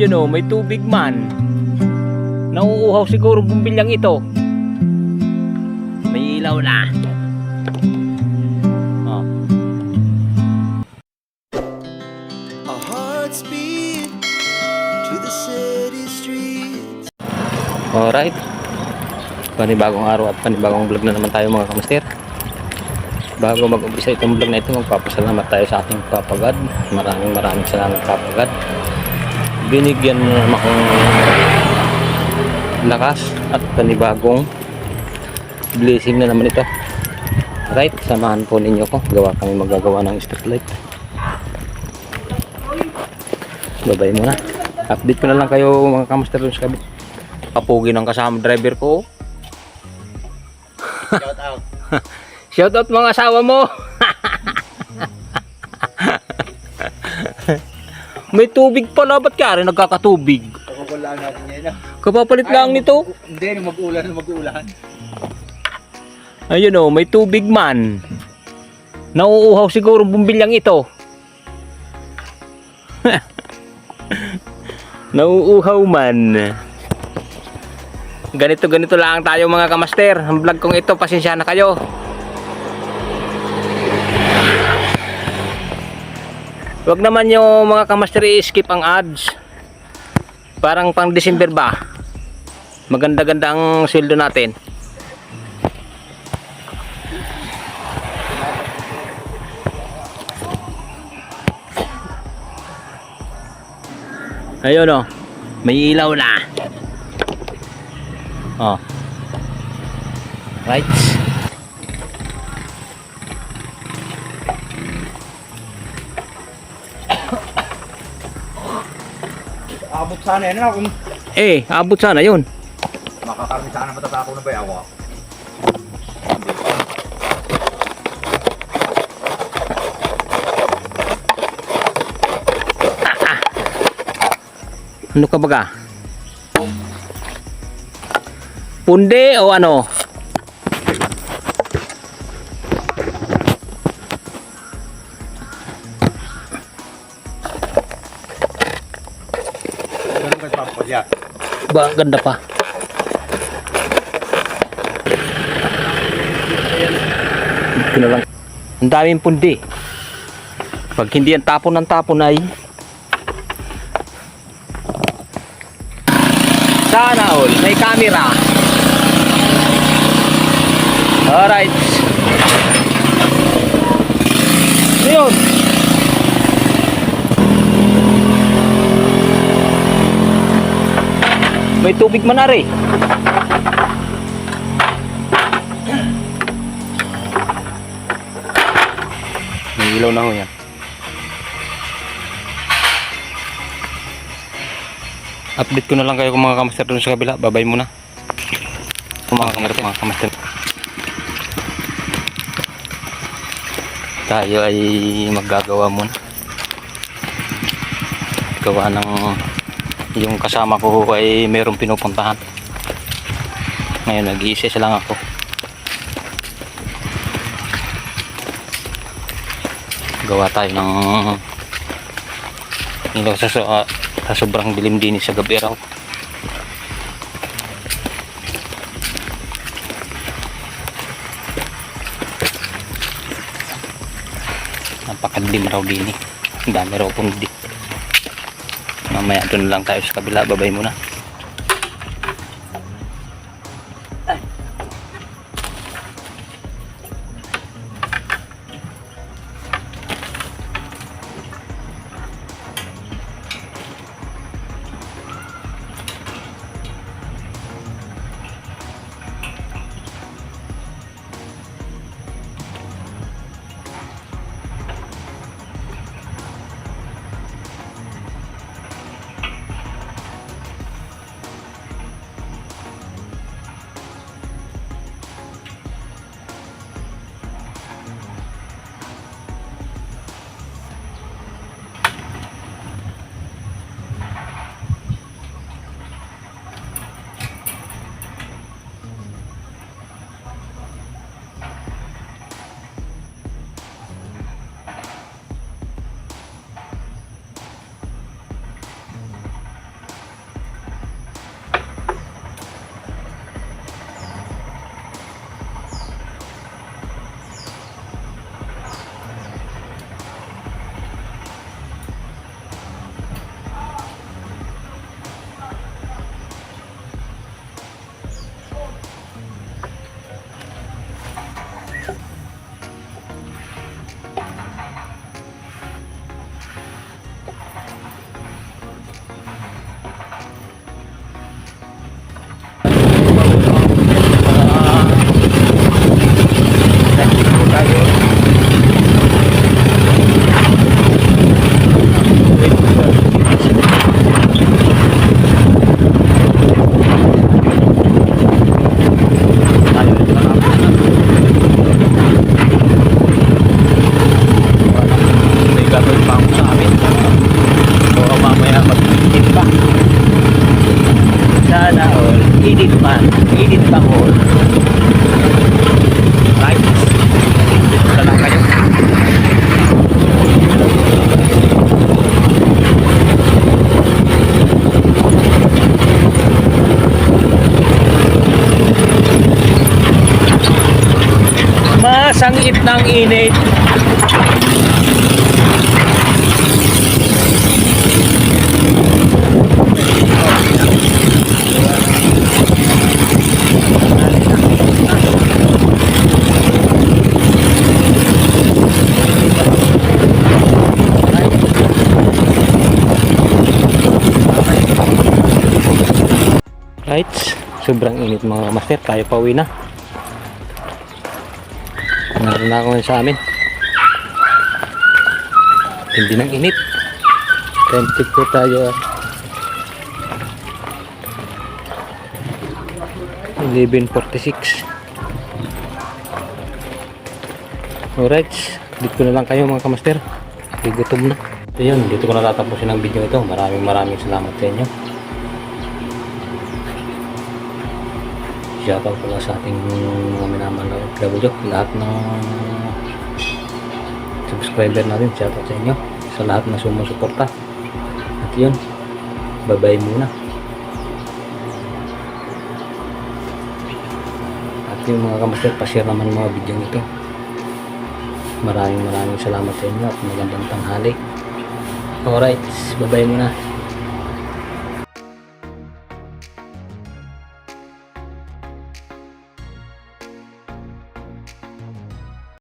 Ayun o, may tubig man. Nauuhaw siguro bumbilyang ito. May ilaw na. Oh. Our hearts beat to the city streets. Alright. Panibagong araw at panibagong vlog na naman tayo mga kamaster. Bago mag-umpisa itong vlog na ito, magpapasalamat tayo sa ating Papa God. Maraming salamat Papa God. Binigyan mo naman akong lakas at panibagong blessing na naman ito. Right, samahan po ninyo ko. Gawa kami magagawa ng street light. Babay muna. Update ko na lang kayo mga kamaster dun sa kabit. Papugi ng kasama driver ko. Shout out. Shout out mga asawa mo. May tubig pala, ba't kaya rin nagkakatubig? Kapapalaan natin yan. Kapapalit lang nito. Hindi, mag-ulan. Ayun o, may tubig man. Nauuhaw siguro bumbilyang ito. Nauuhaw man. Ganito lang tayo mga kamaster. Ang vlog kong ito, pasensya na kayo. Wag naman yung mga kamaster i-skip ang ads. Parang pang December ba? Maganda-ganda ang sweldo natin. Ayun o, may ilaw na. Oh. Right. Abot sana yan na kung Abot sana yun. makakarami sana matatako na ba ako. Ano ka baga? Punde o ano? Ganun kayo papalya. Ba, ganda pa. Ito na lang. Ang daming pundi. Pag hindi ang tapon ng tapon ay sana all may camera. Alright. Ayun. May tubig man ari. May ilaw na ho yan. Update ko na lang kayo kung mga kamaster dun sa kabila. Babay muna. Mga kamaster. Tayo ay maggagawa muna. Gawa ng yung kasama ko ay mayroong pinupuntahan. Ngayon nag-iisa lang ako. Gawa tayo ng ilaw sa sobrang dilim din sa gabi raw. Napakadilim raw din. Ang dami raw pong di. Mamaya doon lang tayo sa kabila. Babay muna. init tanghol. Right. Dito na lang kayo. Masangit ng init. Right, sobrang init mga master, tayo pauwi na. Meron na ako ngayon sa amin. Hindi ng init. Time check po tayo. 11:46. Alright, dito na lang kayo mga kamaster. Gutom na. So yun, dito ko natatapusin ang video ito. Maraming salamat sa inyo. Shoutout pala sa ating mga minamahal na OFW, lahat ng subscriber natin. Shoutout sa inyo, sa lahat na sumusuporta. At yun, bye bye muna. At yung mga kamaster, pa-share naman mga video nito. Maraming salamat sa inyo at magandang tanghali. Alright, bye bye muna.